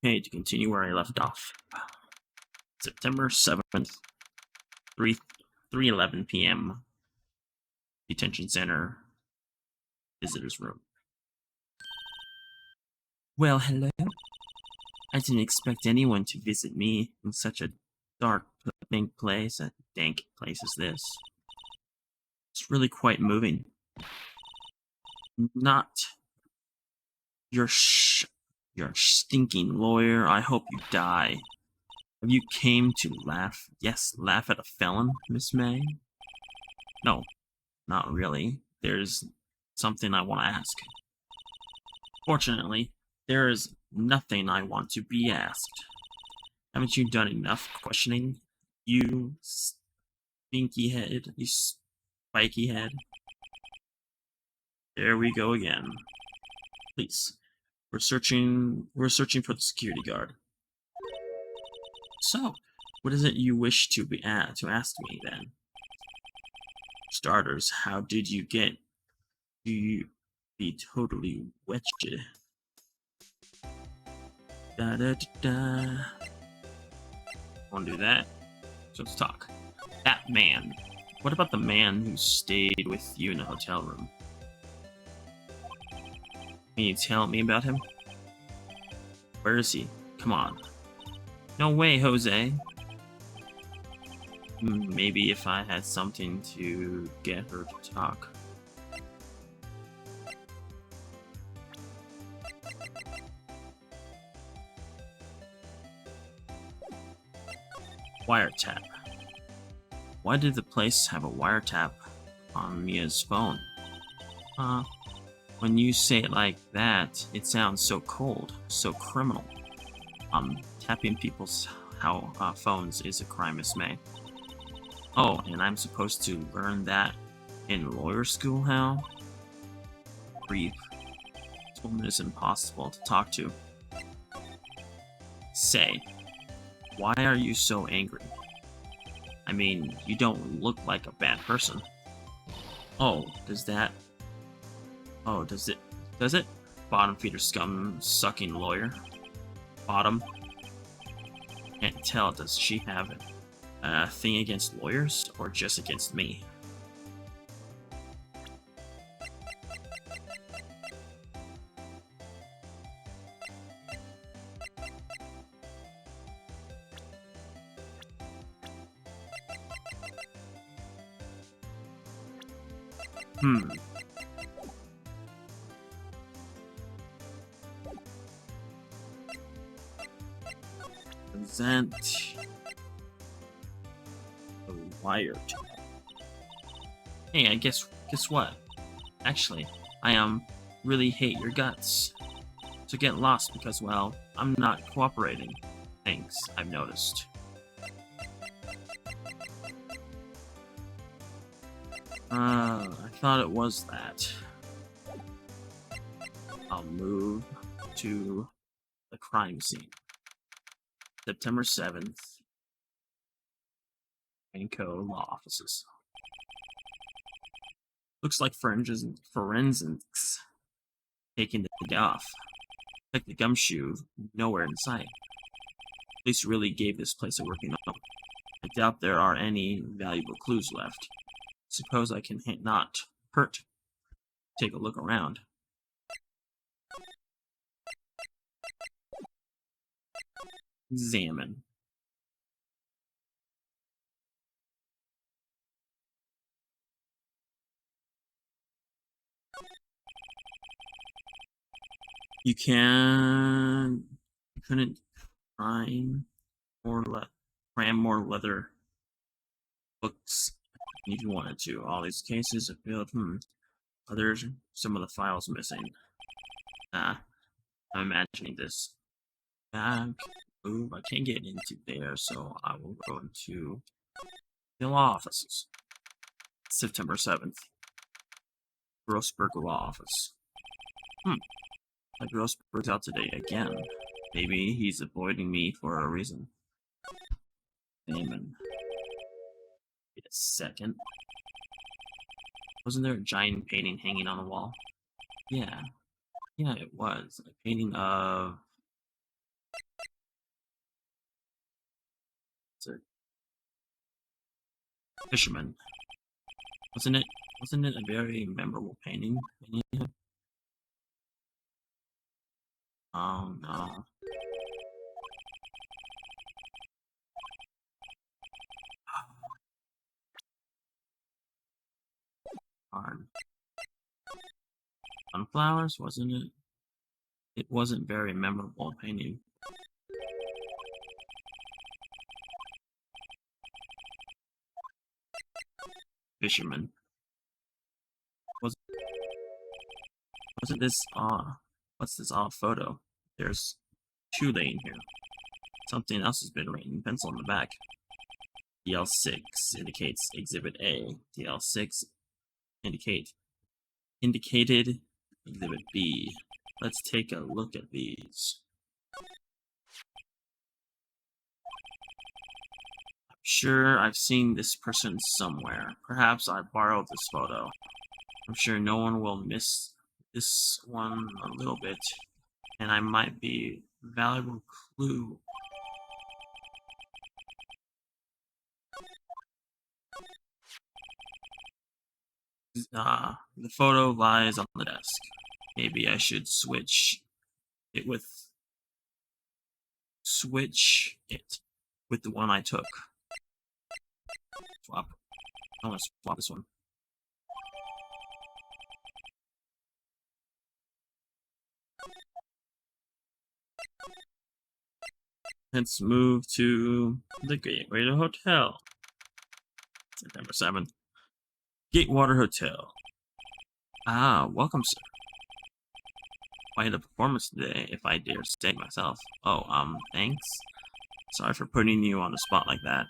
Okay, to continue where I left off. September 7th, 3 3:11 p.m. Detention Center visitors room. Well, hello. I didn't expect anyone to visit me in such a dark, dank place as this. It's really quite moving. Not your your stinking lawyer. I hope you die. Have you came to laugh? Yes, laugh at a felon, Miss May? No, not really. There's something I want to ask. Fortunately, there is nothing I want to be asked. Haven't you done enough questioning, you stinky head, you spiky head? There we go again. Please, we're searching for the security guard. So, what is it you wish to ask me then? Starters, how did you get to be totally wretched? Da da da da. Wanna do that? So let's talk. That man. What about the man who stayed with you in the hotel room? Can you tell me about him? Where is he? Come on. No way, Jose. Maybe if I had something to get her to talk. Wiretap. Why did the place have a wiretap on Mia's phone? When you say it like that, it sounds so cold, so criminal. Tapping people's phones is a crime, Miss May. Oh, and I'm supposed to learn that in lawyer school, how? Breathe. This woman is impossible to talk to. Say, why are you so angry? I mean, you don't look like a bad person. Oh, does it? Bottom feeder scum sucking lawyer. Bottom. Can't tell, does she have a thing against lawyers or just against me? Present a wiretap. Hey, I guess what? Actually, I really hate your guts. So get lost because, well, I'm not cooperating. Thanks, I've noticed. I thought it was that. I'll move to the crime scene. September 7th. Anco Law Offices. Looks like forensics taking the day off. Check the gumshoe, nowhere in sight. Police really gave this place a working up. I doubt there are any valuable clues left. Suppose I can not hurt. Take a look around. Examine. You couldn't cram more leather books if you wanted to. All these cases have failed. Others, some of the files missing. I'm imagining this. Back. Move. I can't get into there, so I will go into the law offices. September 7th. Grossberg Law Office. Grossberg's out today again. Maybe he's avoiding me for a reason. Damon. Wait a second. Wasn't there a giant painting hanging on the wall? Yeah. Yeah, it was. A painting of it? Fisherman. Wasn't it a very memorable painting? Oh no. Darn. Sunflowers, wasn't it? It wasn't very memorable painting. Fisherman. Was wasn't this what's this odd photo? There's two laying here. Something else has been written in pencil on the back. DL6 indicates Exhibit A. DL6 indicated Exhibit B. Let's take a look at these. I'm sure I've seen this person somewhere. Perhaps I borrowed this photo. I'm sure no one will miss this one a little bit, and I might be a valuable clue. The photo lies on the desk. Maybe I should switch it with the one I took. Swap. I want to swap this one. Let's move to the Gateway Hotel. September 7th. Gatewater Hotel. Ah, welcome, sir. Quite a performance today, if I dare say myself. Oh, thanks. Sorry for putting you on the spot like that.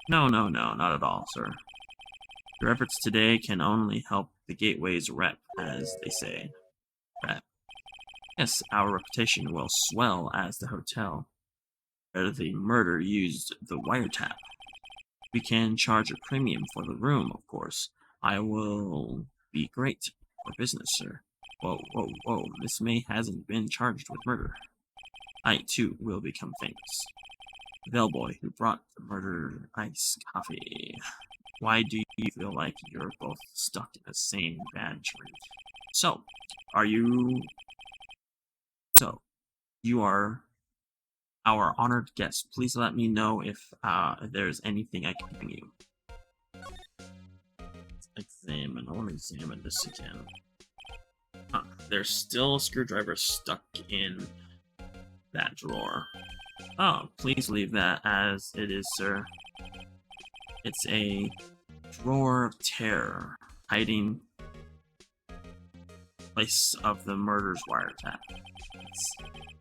No, not at all, sir. Your efforts today can only help the Gateway's rep, as they say. Rep. Yes, our reputation will swell as the hotel where the murder used the wiretap. We can charge a premium for the room, of course. I will be great for business, sir. Whoa. Miss May hasn't been charged with murder. I, too, will become famous. The bellboy who brought the murder iced coffee. Why do you feel like you're both stuck in the same bad tree? So, you are our honored guest. Please let me know if there's anything I can bring you. I want to examine this again. There's still a screwdriver stuck in that drawer. Oh, please leave that as it is, sir. It's a drawer of terror, hiding place of the murder's wiretap.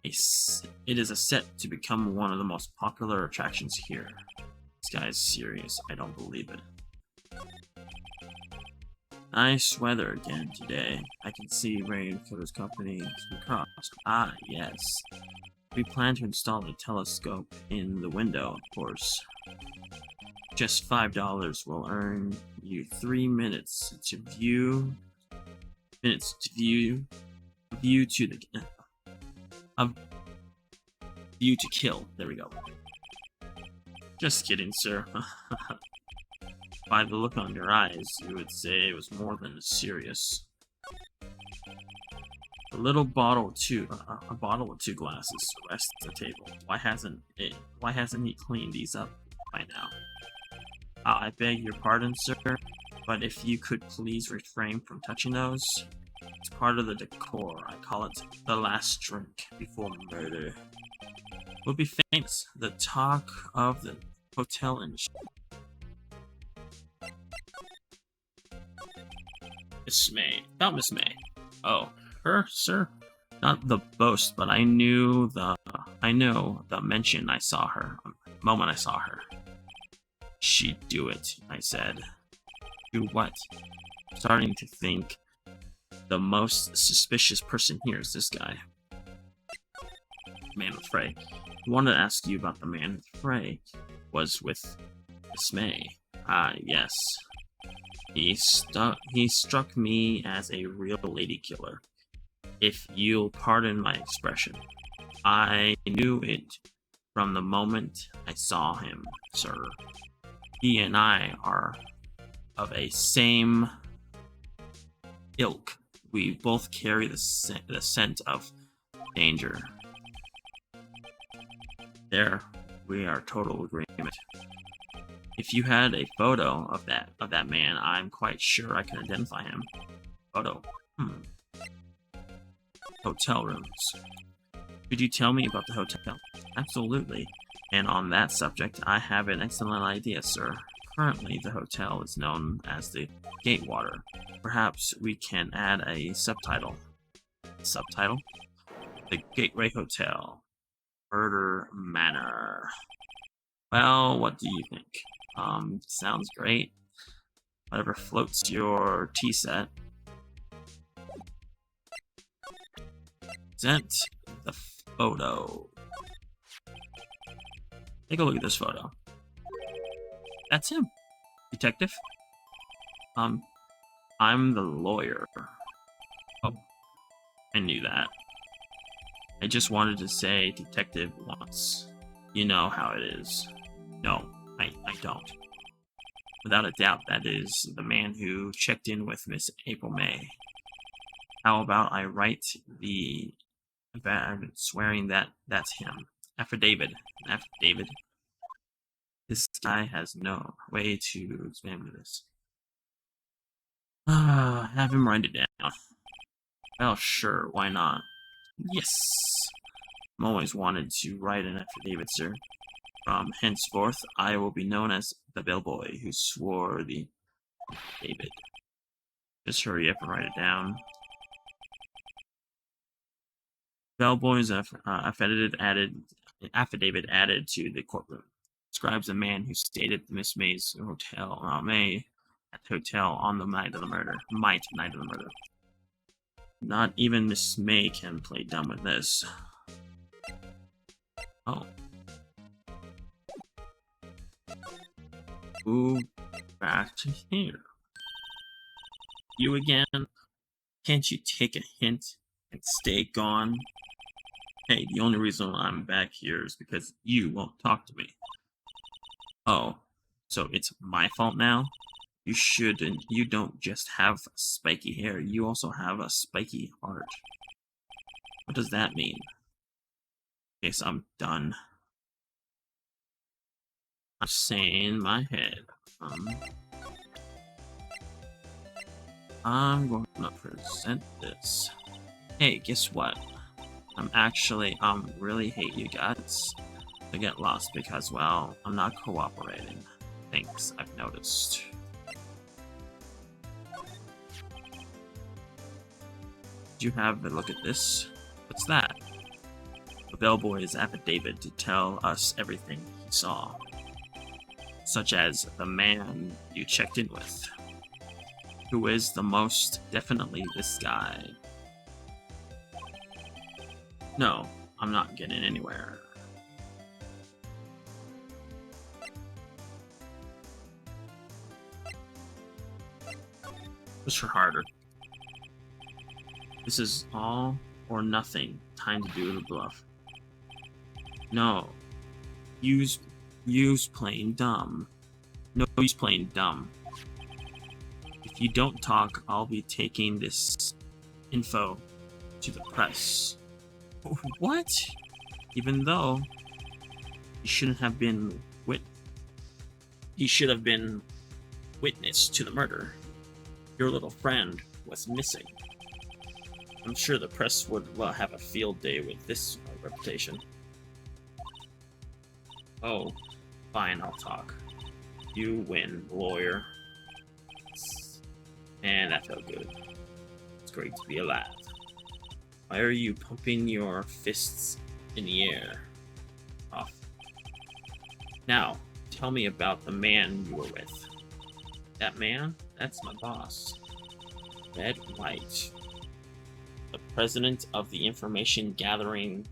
It is a set to become one of the most popular attractions here. This guy is serious. I don't believe it. Nice weather again today. I can see rain for this company across. Ah, yes. We plan to install a telescope in the window, of course. Just $5 will earn you 3 minutes to view. View to kill. There we go. Just kidding, sir. By the look on your eyes, you would say it was more than serious. A bottle with 2 glasses rests at the table. Why hasn't he cleaned these up by now? I beg your pardon, sir, but if you could please refrain from touching those. It's part of the decor. I call it the last drink before murder. We'll be famous. The talk of the hotel industry. Miss May. About Miss May. Oh, her, sir? Not the boast, but I know the moment I saw her. She'd do it, I said. Do what? I'm starting to think the most suspicious person here is this guy. Man with Frey. I wanted to ask you about the man with Frey. Was with Miss May. Ah, yes. He struck me as a real lady killer. If you'll pardon my expression. I knew it from the moment I saw him, sir. He and I are of a same ilk. We both carry the scent of danger. There, we are total agreement. If you had a photo of that man, I'm quite sure I can identify him. Photo. Hotel rooms. Could you tell me about the hotel? Absolutely. And on that subject, I have an excellent idea, sir. Currently, the hotel is known as the Gatewater. Perhaps we can add a subtitle. Subtitle? The Gateway Hotel. Murder Manor. Well, what do you think? Sounds great. Whatever floats your tea set. Present the photo. Take a look at this photo. That's him. Detective? I'm the lawyer. Oh, I knew that. I just wanted to say detective once. You know how it is. No, I don't. Without a doubt, that is the man who checked in with Miss April May. How about I write the swearing that that's him? Affidavit. Affidavit. This guy has no way to examine this. Have him write it down. Well, sure, why not? Yes! I'm always wanted to write an affidavit, sir. From henceforth, I will be known as the bellboy who swore the affidavit. Just hurry up and write it down. Bellboy's affidavit added to the courtroom. Describes a man who stayed at Miss May's hotel, at the hotel on the night of the murder. Not even Miss May can play dumb with this. Oh. Move back to here. You again? Can't you take a hint and stay gone? Hey, the only reason I'm back here is because you won't talk to me. Oh, so it's my fault now? You don't just have spiky hair, you also have a spiky heart. What does that mean? Guess I'm done. I'm saying in my head, I'm going to present this. Hey, guess what? Really hate you guys. I get lost because, well, I'm not cooperating. Thanks, I've noticed. Did you have a look at this? What's that? The bellboy's affidavit to tell us everything he saw. Such as the man you checked in with. Who is the most definitely this guy. No, I'm not getting anywhere. Push her harder. This is all or nothing. Time to do the bluff. No. Use playing dumb. No use playing dumb. If you don't talk, I'll be taking this info to the press. What? Even though you shouldn't have been you should have been witness to the murder. Your little friend was missing. I'm sure the press would, well, have a field day with this reputation. Oh, fine, I'll talk. You win, lawyer. Man, that felt good. It's great to be alive. Why are you pumping your fists in the air? Off. Now, tell me about the man you were with. That man? That's my boss. Wright. The president of the information gathering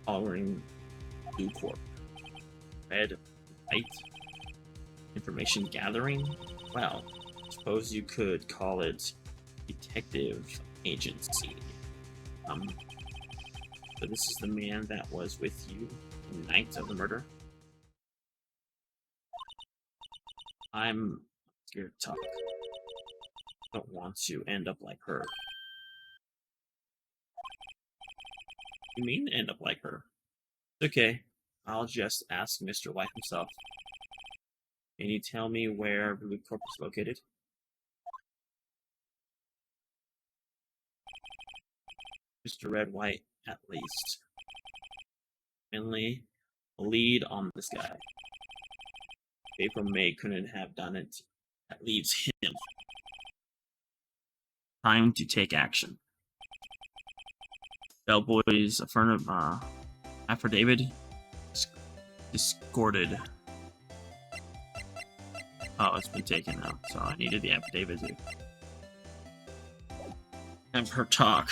Blue Corp. Wright? Information gathering? Well, suppose you could call it detective agency. So this is the man that was with you the night of the murder? I'm scared to talk. I don't want to end up like her. You mean end up like her? It's okay. I'll just ask Mr. White himself. Can you tell me where Blue Corp is located? Mr. Red White, at least. Finally, a lead on this guy. April May couldn't have done it. That leaves him. Time to take action. Bellboy's affidavit discorded. Oh, it's been taken now, so I needed the affidavit to have her talk.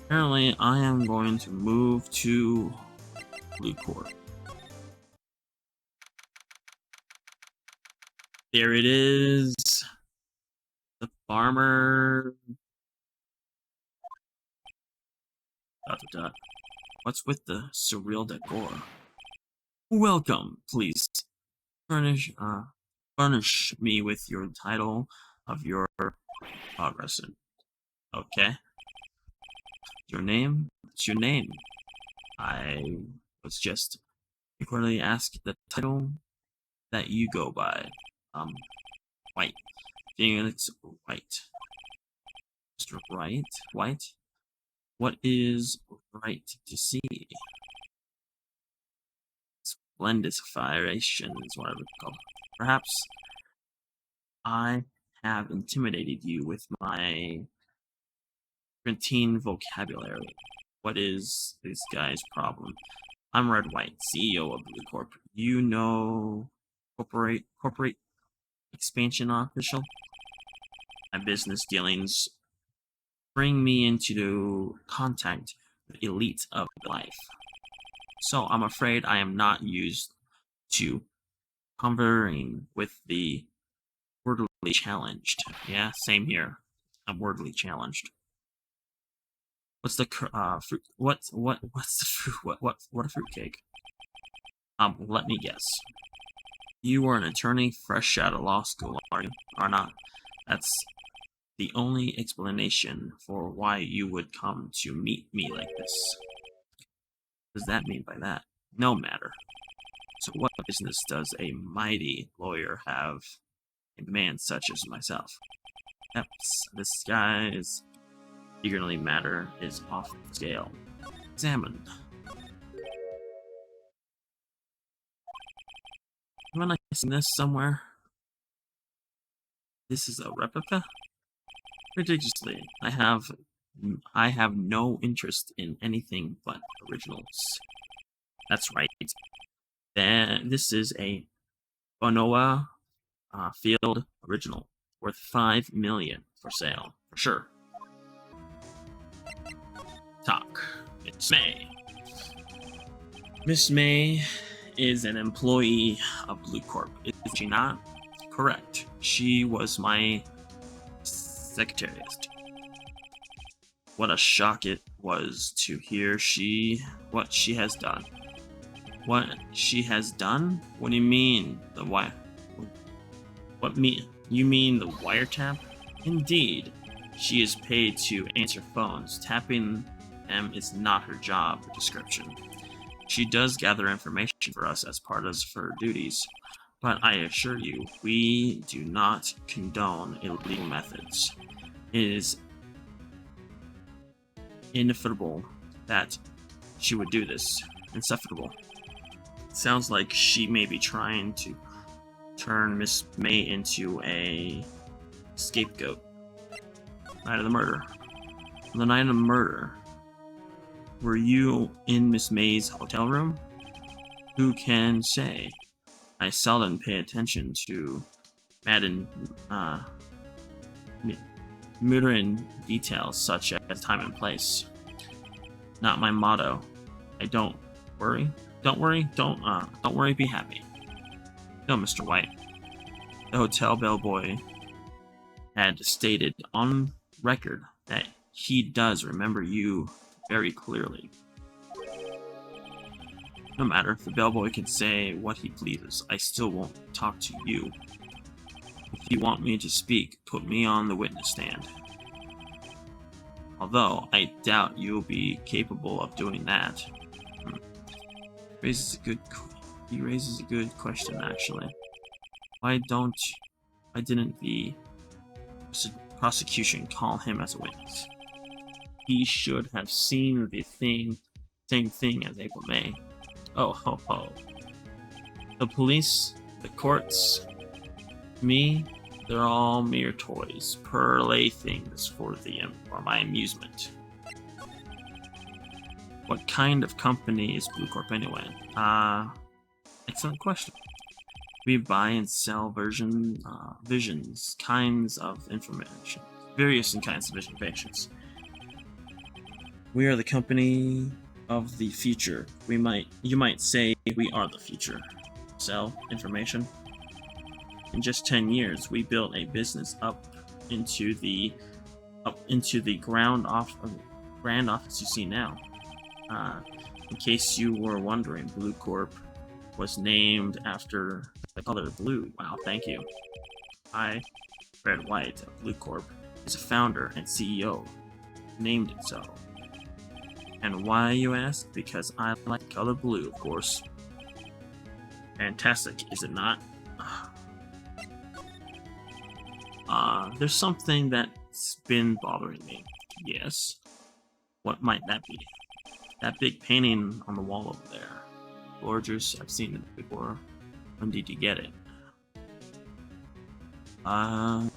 Apparently, I am going to move to Blue Corp. There it is. The farmer. What's with the surreal decor? Welcome, please. Furnish me with your title of your progress. Okay. Your name? What's your name? I was just recording asked the title that you go by. White. Phoenix White. Mr. Wright? White? What is right to see? Splendification is what I would call it. Perhaps I have intimidated you with my routine vocabulary. What is this guy's problem? I'm Red White, CEO of Blue Corp. You know corporate expansion official? My business dealings bring me into contact with elite of life. So I'm afraid I am not used to conversing with the wordly challenged. Yeah, same here. I'm wordly challenged. What's the fruit? What's the fruit? What a fruitcake? Let me guess. You are an attorney fresh out of law school, are you? Or not? That's the only explanation for why you would come to meet me like this. What does that mean by that? No matter. So what business does a mighty lawyer have a man such as myself? Yep, this guy's eagerly matter is off the scale. Examine. Haven't I seen this somewhere? This is a replica? Ridiculously, I have no interest in anything but originals. That's right. Then this is a Bonoa Field original worth $5 million for sale for sure. Talk. Miss May. Miss May is an employee of Blue Corp. Is she not? Correct. She was my secretary. What a shock it was to hear what she has done. What she has done? What do you mean? You mean the wiretap? Indeed. She is paid to answer phones. Tapping them is not her job description. She does gather information for us as part of her duties, but I assure you, we do not condone illegal methods. It is inevitable that she would do this. Insufferable. Sounds like she may be trying to turn Miss May into a scapegoat. Night of the murder. On the night of the murder, were you in Miss May's hotel room? Who can say? I seldom pay attention to muttering details such as time and place. Not my motto. Don't worry, be happy. No, Mr. White. The hotel bellboy had stated on record that he does remember you very clearly. No matter, the bellboy can say what he pleases. I still won't talk to you. If you want me to speak, put me on the witness stand. Although, I doubt you'll be capable of doing that. He raises a good question, actually. Why didn't the prosecution call him as a witness? He should have seen the same thing as April May. Oh ho ho. The police, the courts, me, they're all mere toys, playthings for my amusement. What kind of company is Blue Corp anyway? Excellent question. We buy and sell various kinds of information. We are the company of the future. You might say we are the future. Sell information. In just 10 years, we built a business up into the grand office you see now. In case you were wondering, Blue Corp was named after the color blue. Wow, thank you. I, Wright of Blue Corp, is a founder and CEO. Named it so. And why, you ask? Because I like color blue, of course. Fantastic, is it not? There's something that's been bothering me. Yes. What might that be? That big painting on the wall over there. Gorgeous, I've seen it before. When did you get it? I've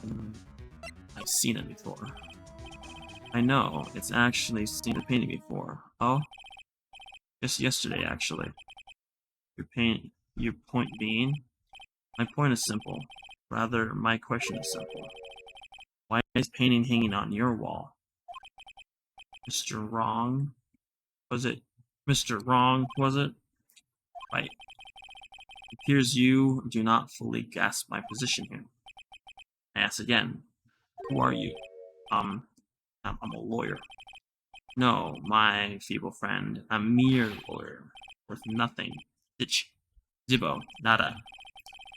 seen it before. I know, it's actually seen the painting before. Oh? Just yesterday, actually. Your point being? My point is simple. Rather, my question is simple. Why is painting hanging on your wall? Mr. Wrong? Was it? Mr. Wrong, was it? Right. It appears you do not fully grasp my position here. I ask again. Who are you? I'm a lawyer. No, my feeble friend. A mere lawyer. Worth nothing. Ditch. Zibbo. Nada.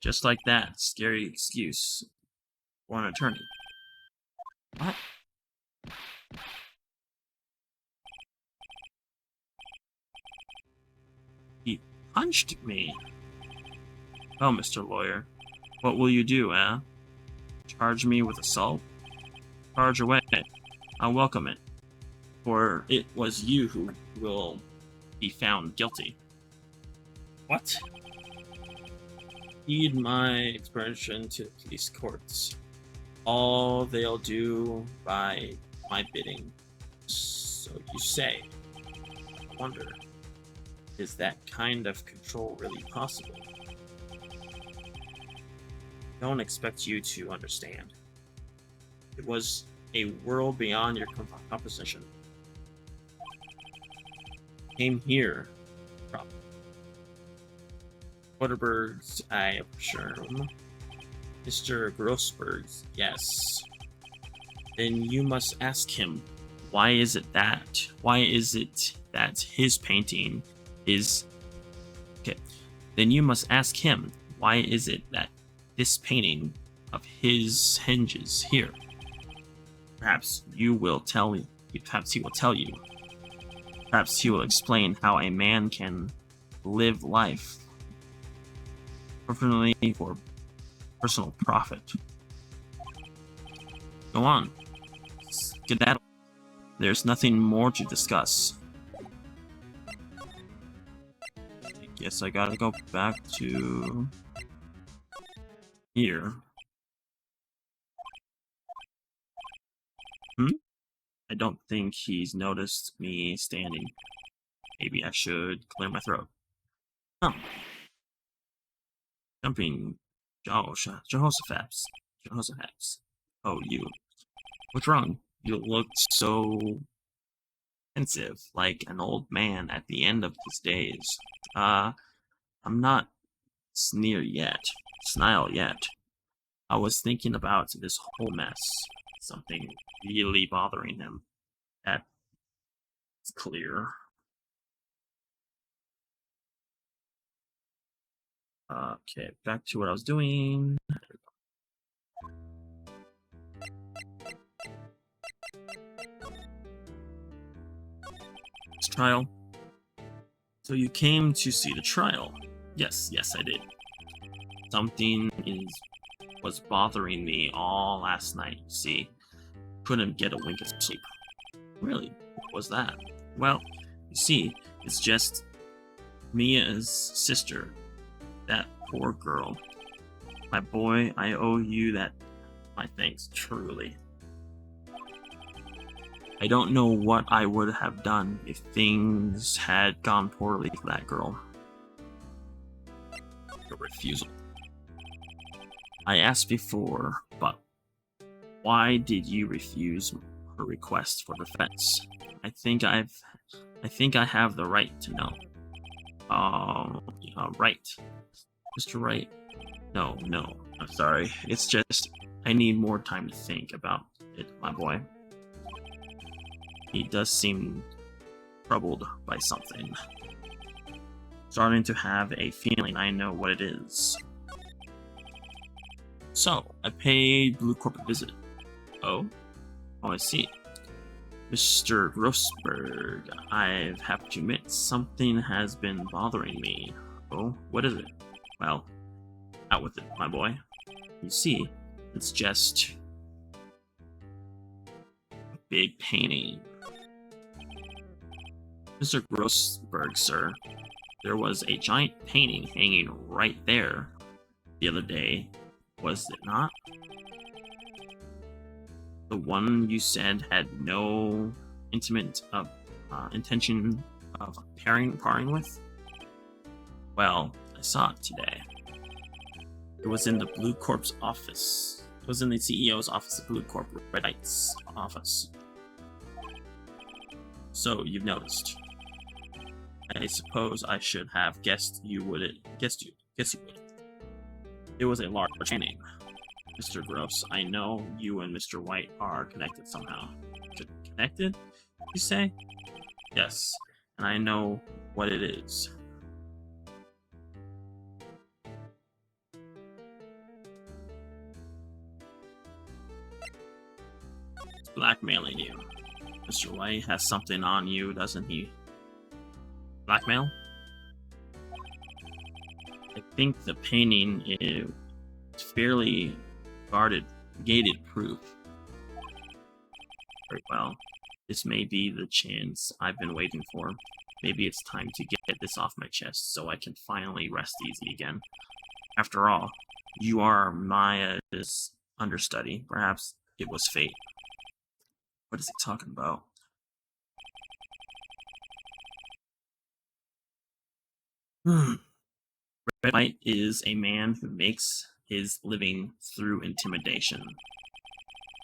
Just like that. Scary excuse for an attorney. What? He punched me. Oh, Mr. Lawyer. What will you do, eh? Charge me with assault? Charge away. I'll welcome it. For it was you who will be found guilty. What? Heed my expression to the police courts. All they'll do by my bidding. So you say. I wonder, is that kind of control really possible? Don't expect you to understand. It was a world beyond your composition. Came here. Waterbergs, I presume. Mr. Grossbergs, yes. Then you must ask him, why is it that his painting is... Okay. Then you must ask him, why is it that this painting of his hinges here? Perhaps he will tell you. Perhaps he will explain how a man can live life preferably for personal profit. Go on. Skedaddle. There's nothing more to discuss. I guess I gotta go back to here. I don't think he's noticed me standing. Maybe I should clear my throat. Jumping Jehoshaphat's. Oh, you. What's wrong? You look so pensive, like an old man at the end of his days. I'm not snile yet. I was thinking about this whole mess. Something really bothering him. That's clear. Okay, back to what I was doing. Trial. So you came to see the trial? Yes, I did. Something was bothering me all last night. See, couldn't get a wink of sleep. Really? What was that? Well, you see, it's just Mia's sister. That poor girl. My boy, I owe you my thanks, truly. I don't know what I would have done if things had gone poorly for that girl. A refusal. I asked before, but why did you refuse her request for defense? I think I have the right to know. Right. Mr. Wright. No, I'm sorry. It's just, I need more time to think about it, my boy. He does seem troubled by something. Starting to have a feeling I know what it is. So, I paid Blue Corp a visit. Oh, I see. Mr. Grossberg, I have to admit, something has been bothering me. Oh, what is it? Well, out with it, my boy. You see, it's just a big painting. Mr. Grossberg, sir, there was a giant painting hanging right there the other day, was it not? The one you said had no intimate intention of pairing with? Well, I saw it today. It was in the Blue Corp's office. It was in the CEO's office of Blue Corp, Wright's office. So you've noticed. I suppose I should have guessed you would. Guess you would. It was a large painting. Mr. Gross, I know you and Mr. White are connected somehow. Connected, you say? Yes, and I know what it is. It's blackmailing you. Mr. White has something on you, doesn't he? Blackmail? I think the painting is fairly gated proof. Very well. This may be the chance I've been waiting for. Maybe it's time to get this off my chest so I can finally rest easy again. After all, you are Maya's understudy. Perhaps it was fate. What is he talking about? Wright is a man who makes his living through intimidation.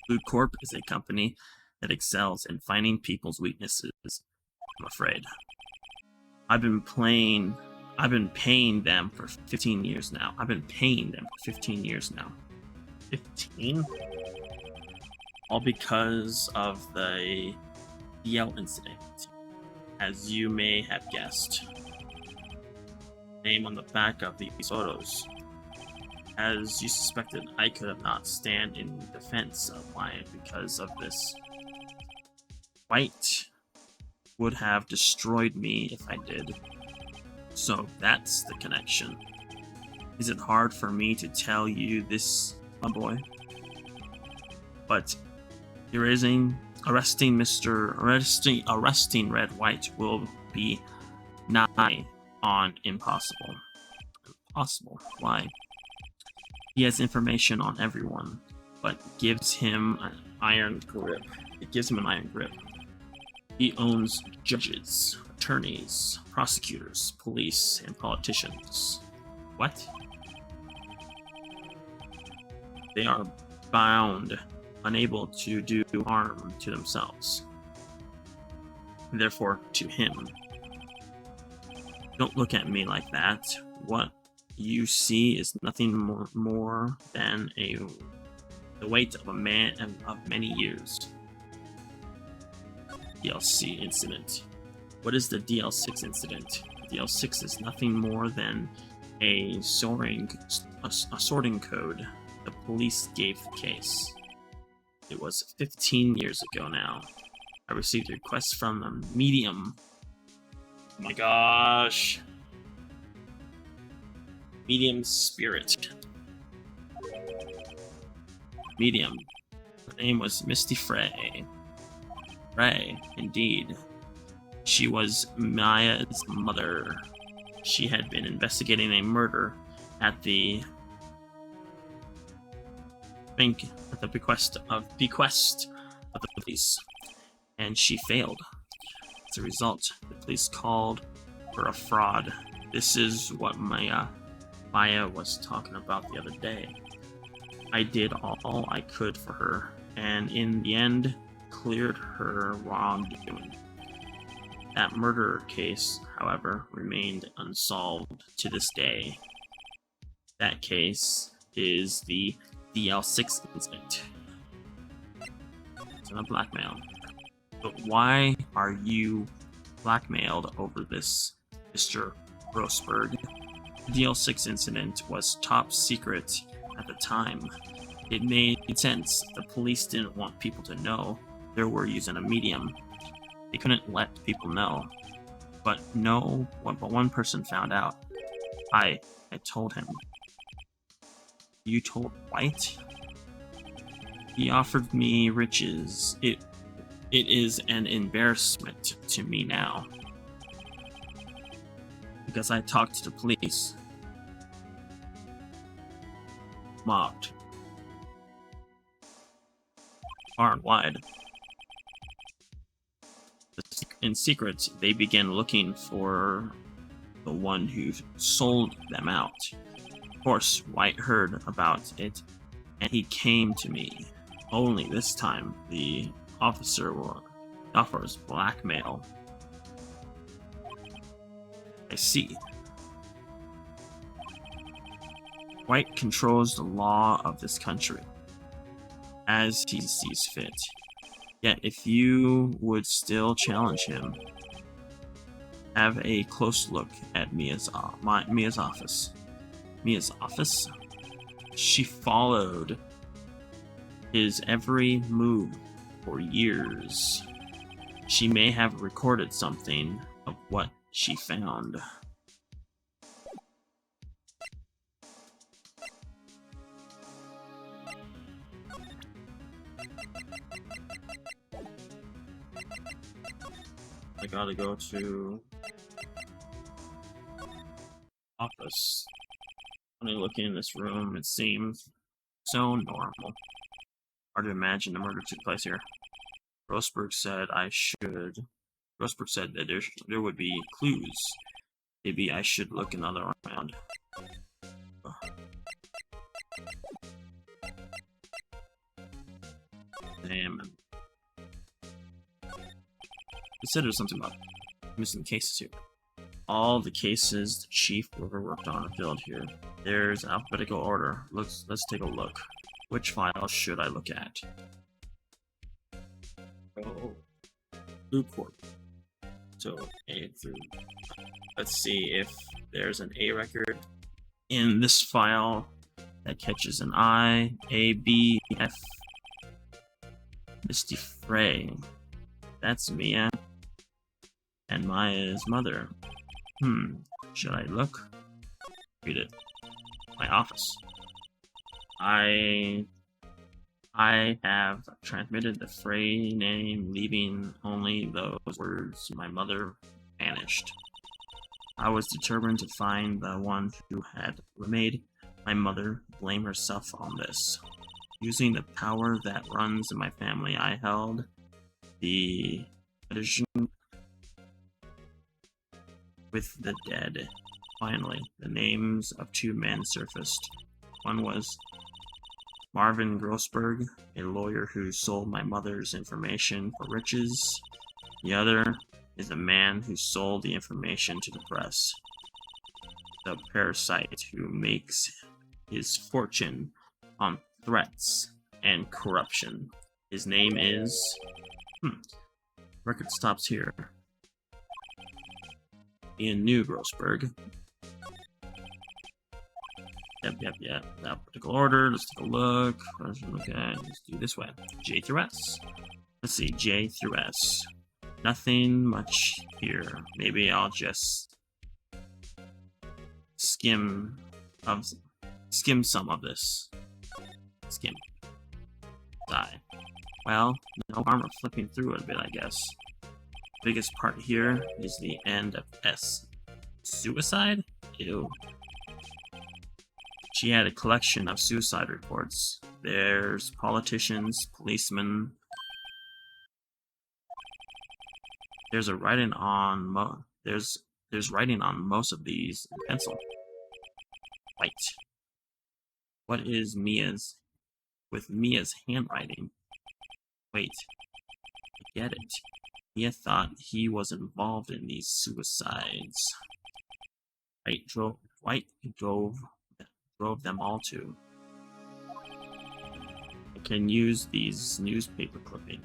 Blue Corp is a company that excels in finding people's weaknesses, I'm afraid. I've been paying them for 15 years now. 15? All because of the DL incident, as you may have guessed. Name on the back of these photos. As you suspected, I could have not stand in defense of Wyatt because of this. White would have destroyed me if I did. So that's the connection. Is it hard for me to tell you this, my boy? But arresting Red White will be nigh on impossible. Impossible? Why? He has information on everyone, but gives him an iron grip. It gives him an iron grip. He owns judges, attorneys, prosecutors, police, and politicians. What? They are bound, unable to do harm to themselves. Therefore, to him. Don't look at me like that. What you see is nothing more than the weight of a man of many years. DLC incident. What is the DL6 incident? DL6 is nothing more than a sorting code the police gave the case. It was 15 years ago now. I received a request from a medium. Oh my gosh. Medium spirit. Medium. Her name was Misty Frey. Frey, indeed. She was Maya's mother. She had been investigating a murder at the bequest of the police, and she failed. As a result, the police called her a fraud. This is what Maya was talking about the other day. I did all I could for her, and in the end, cleared her wrongdoing. That murder case, however, remained unsolved to this day. That case is the DL6 incident. It's not blackmail. But why are you blackmailed over this, Mr. Grossberg? The DL6 incident was top secret at the time. It made sense. The police didn't want people to know they were using a medium. They couldn't let people know. But one person found out. I told him. You told Wright? He offered me riches. It is an embarrassment to me now. Because I talked to the police. Mobbed. Far and wide. In secret, they began looking for the one who sold them out. Of course, Wright heard about it, and he came to me. Only this time, the officer offers blackmail. I see. Wright controls the law of this country, as he sees fit. Yet, if you would still challenge him, have a close look at Mia's office. Mia's office? She followed his every move for years. She may have recorded something of what she found. I gotta go to office. When I look in this room, it seems so normal. Hard to imagine the murder took place here. Grossberg said that there would be clues. Maybe I should look another round. Damn. He said there's something about missing cases here. All the cases the chief ever worked on are filled here. There's alphabetical order. Let's take a look. Which file should I look at? Oh, Blue Court. So A through. Let's see if there's an A record in this file that catches an I. A, B, F. Misty Frey. That's Mia. And Maya's mother. Should I look? Read it. My office. I have transmitted the Frey name, leaving only those words. My mother vanished. I was determined to find the one who had made my mother blame herself on this. Using the power that runs in my family, I held the edition with the dead. Finally, the names of two men surfaced. One was Marvin Grossberg, a lawyer who sold my mother's information for riches. The other is a man who sold the information to the press. The parasite who makes his fortune on threats and corruption. His name is... Record stops here. In New Grossberg. Yep. That particular order. Let's take a look. Okay, let's do this way. J through S. Let's see, J through S. Nothing much here. Maybe I'll just skim some of this. Skim. Die. Well, no harm of flipping through it a bit, I guess. Biggest part here is the end of S. Suicide? Ew. She had a collection of suicide reports. There's politicians, policemen. There's writing on most of these in pencil. Right. What is Mia's? With Mia's handwriting. Wait. I get it. Mia thought he was involved in these suicides. White drove them all to. I can use these newspaper clippings.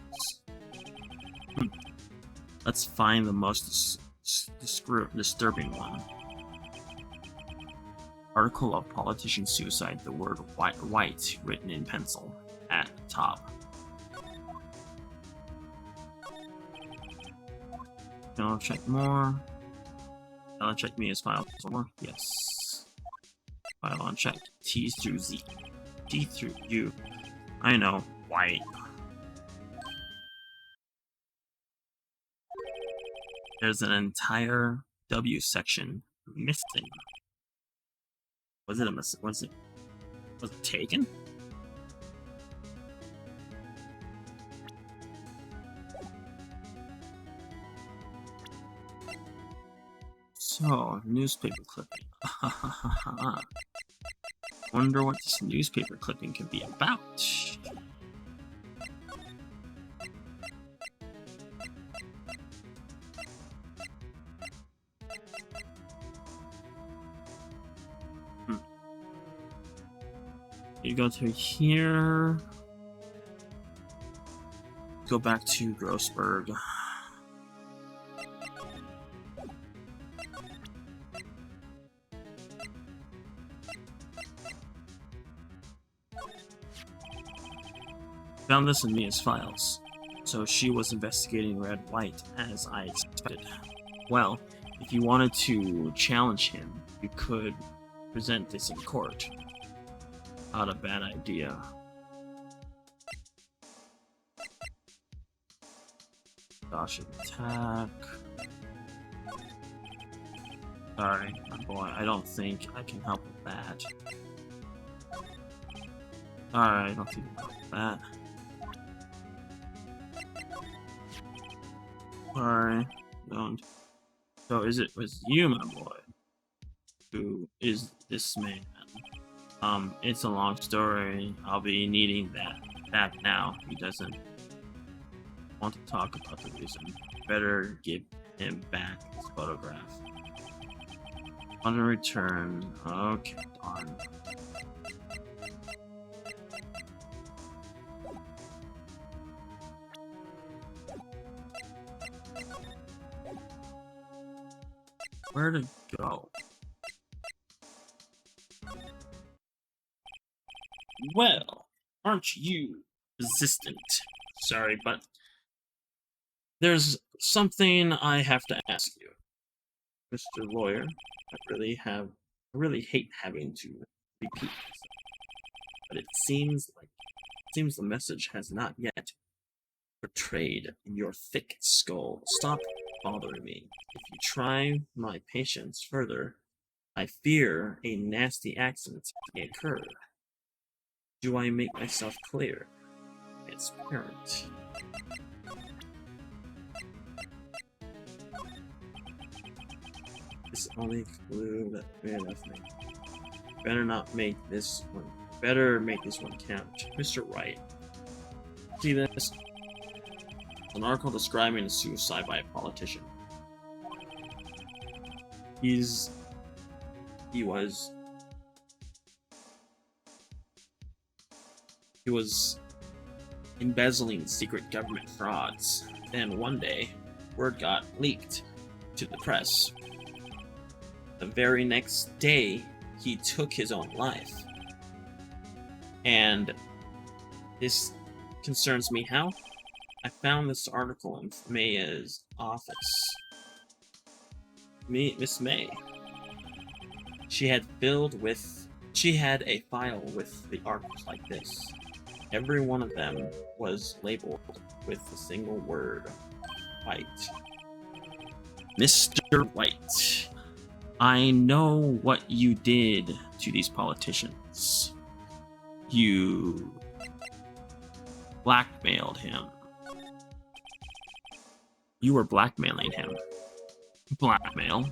Let's find the most disturbing one. Article of politician suicide, the word white written in pencil at the top. I'll check more. I'll check Mia's file somewhere. Yes. File unchecked. T through Z. T through U. I know. White. There's an entire W section missing. Was it taken? So, newspaper clipping. Wonder what this newspaper clipping could be about. You go through here. Go back to Grossberg. Found this in Mia's files. So she was investigating Red White, as I expected. Well, if you wanted to challenge him, you could present this in court. Not a bad idea. Gosh, attack. Sorry, my boy, I don't think I can help with that. Alright, I don't think I can help with that. Alright, don't. So was you, my boy? Who is this man? It's a long story. I'll be needing that back now. He doesn't want to talk about the reason. Better give him back his photograph. On return. Okay, darn. Where to go? Well, aren't you resistant? Sorry, but there's something I have to ask you, Mr. Lawyer. I really hate having to repeat myself, but it seems the message has not yet portrayed in your thick skull. Stop bothering me. If you try my patience further, I fear a nasty accident may occur. Do I make myself clear? Transparent. This only clue that fair enough me. Better make this one count. Mr. Wright. See this? An article describing a suicide by a politician. He was embezzling secret government frauds. Then one day, word got leaked to the press. The very next day, he took his own life. And this concerns me how? I found this article in Maya's office. Miss May. She had a file with the articles like this. Every one of them was labeled with a single word, White. Mr. White, I know what you did to these politicians. You blackmailed him. You were blackmailing him. Blackmail?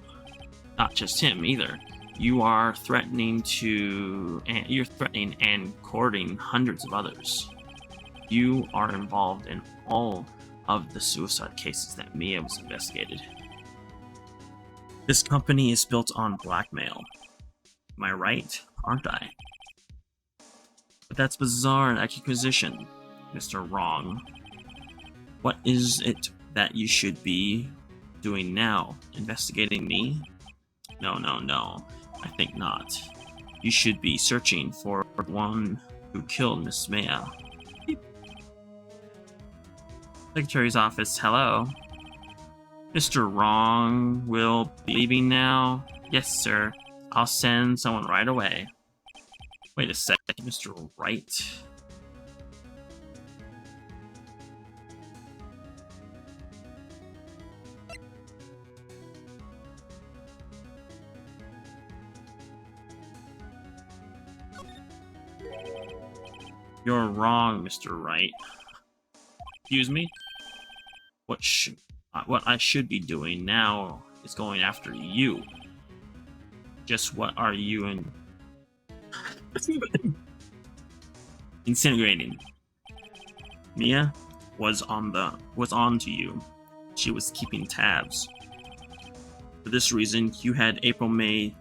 Not just him either. You're threatening and courting hundreds of others. You are involved in all of the suicide cases that Mia was investigated. This company is built on blackmail. Am I right? Aren't I? But that's bizarre acquisition, Mr. Wrong. What is it that you should be doing now? Investigating me? No. I think not. You should be searching for one who killed Miss Maya. Secretary's office, hello. Mr. Wrong will be leaving now? Yes, sir. I'll send someone right away. Wait a second, Mr. Wright. You're wrong, Mr. Wright. Excuse me? What I should be doing now is going after you. Just what are you insinuating? Mia was on to you. She was keeping tabs. For this reason, you had April May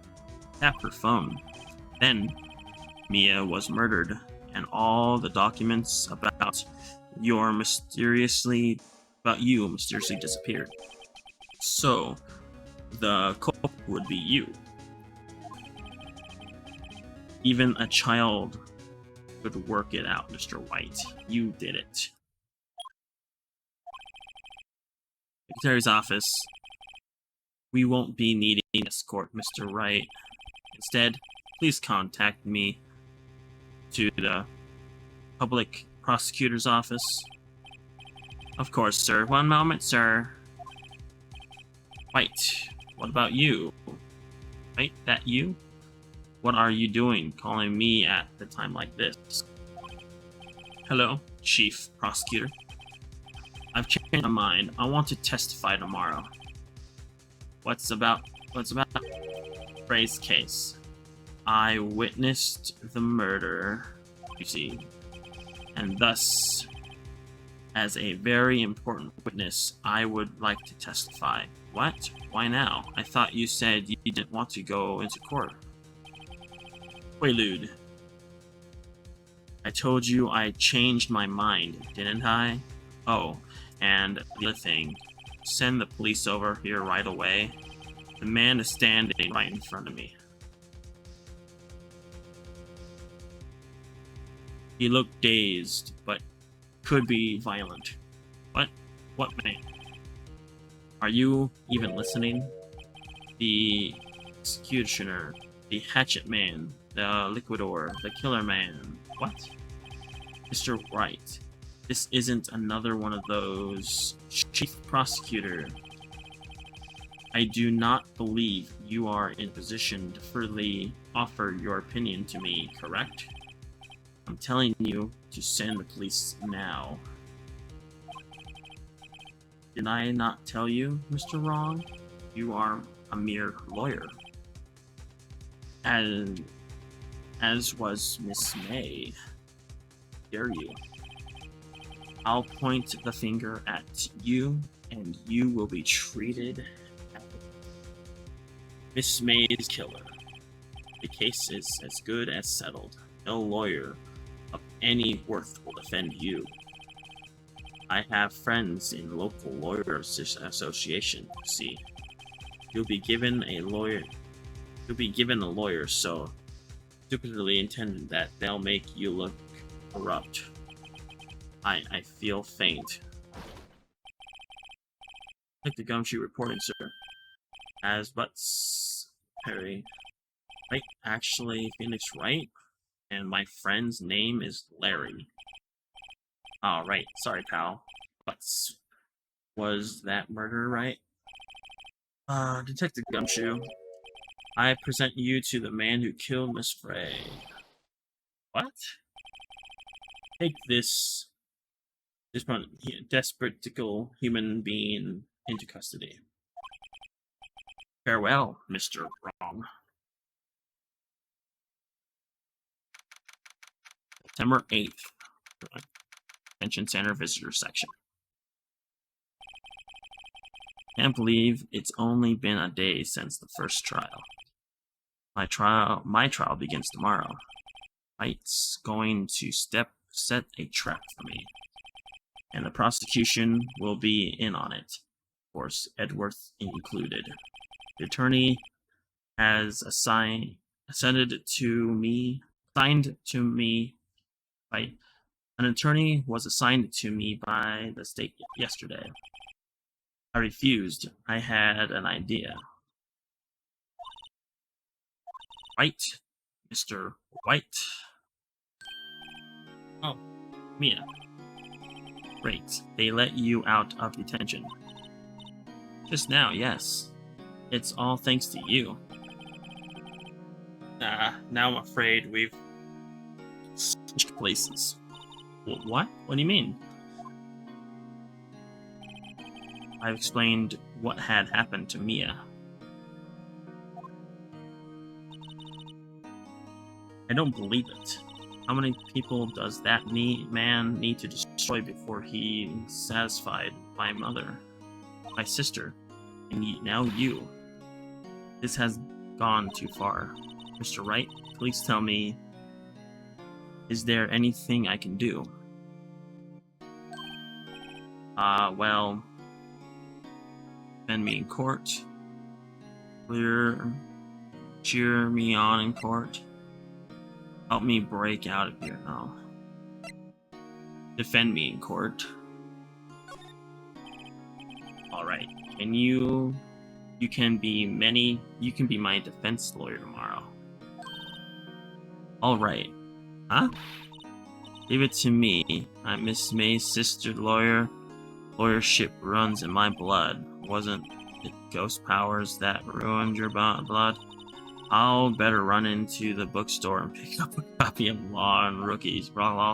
tap her phone. Then Mia was murdered, and all the documents about you mysteriously disappeared. So, the culprit would be you. Even a child could work it out, Mr. White. You did it. Secretary's office. We won't be needing escort, Mr. Wright. Instead, please contact me to the public prosecutor's office. Of course, sir. One moment, sir. White, what about you? Right, that you? What are you doing calling me at the time like this? Hello, Chief Prosecutor. I've changed my mind. I want to testify tomorrow. What's about? Frey's case. I witnessed the murder, you see, and thus, as a very important witness, I would like to testify. What? Why now? I thought you said you didn't want to go into court. Quaalude. I told you I changed my mind, didn't I? Oh, and the other thing, send the police over here right away. The man is standing right in front of me. He looked dazed, but could be violent. What? What man? Are you even listening? The executioner, the hatchet man, the liquidor, the killer man. What? Mr. Wright, this isn't another one of those. Chief Prosecutor, I do not believe you are in position to freely offer your opinion to me, correct? I'm telling you to send the police now. Did I not tell you, Mr. Wrong? You are a mere lawyer. As was Miss May. Dare you? I'll point the finger at you, and you will be treated as Miss May's killer. The case is as good as settled. No lawyer of any worth will defend you. I have friends in local lawyers association. See, you'll be given a lawyer. You'll be given a lawyer, so stupidly intended that they'll make you look corrupt. I feel faint. Take the gumshoe reporting, sir. As butts, Perry. Right, actually, Phoenix Wright, and my friend's name is Larry. Oh, right. Sorry, pal. Butts. Was that murder, right? Detective Gumshoe, I present you to the man who killed Miss Frey. What? Take this one, desperatical human being into custody. Farewell, Mr. Wrong. September 8th. Convention Center Visitor Section. Can't believe it's only been a day since the first trial. My trial begins tomorrow. Wright's going to set a trap for me. And the prosecution will be in on it. Of course, Edworth included. The attorney has signed to me by an attorney was assigned to me by the state yesterday. I refused. I had an idea. White, Mr. White. Oh, Mia. Great. They let you out of detention. Just now, yes. It's all thanks to you. Now I'm afraid we've switched places. What? What do you mean? I've explained what had happened to Mia. I don't believe it. How many people does that man need to destroy before he's satisfied? My mother, my sister, and now you. This has gone too far. Mr. Wright, please tell me, is there anything I can do? Well, defend me in court. Cheer me on in court. Help me break out of here now. Defend me in court. Alright. And you can be my defense lawyer tomorrow. Alright. Huh? Give it to me. I'm Miss May's sister lawyer. Lawyership runs in my blood. Wasn't it ghost powers that ruined your blood? I'll better run into the bookstore and pick up a copy of Law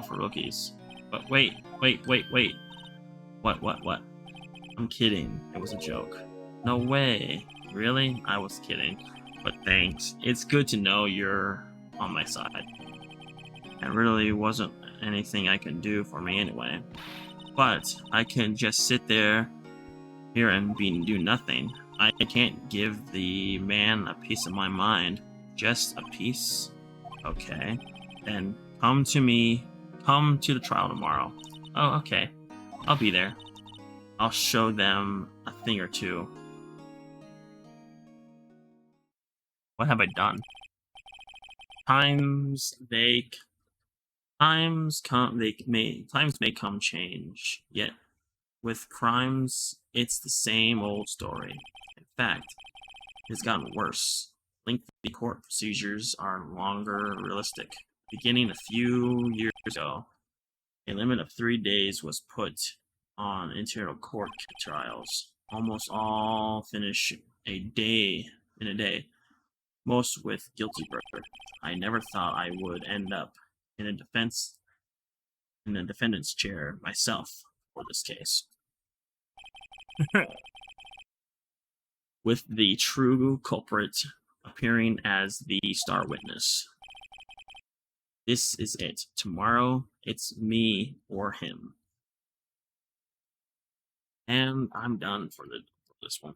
for Rookies. But wait. What? I'm kidding. It was a joke. No way. Really? I was kidding. But thanks. It's good to know you're on my side. There really wasn't anything I can do for me anyway. But I can just sit here and do nothing. I can't give the man a piece of my mind. Just a piece? Okay. Then come to the trial tomorrow. Oh, okay. I'll be there. I'll show them a thing or two. What have I done? Times may come change, yet with crimes, it's the same old story. In fact, it's gotten worse. Lengthy court procedures are no longer realistic. Beginning a few years ago, a limit of 3 days was put on internal court trials. Almost all finish in a day, most with guilty verdict. I never thought I would end up in a defendant's chair myself for this case. With the true culprit appearing as the star witness. This is it. Tomorrow, it's me or him. And I'm done for this one.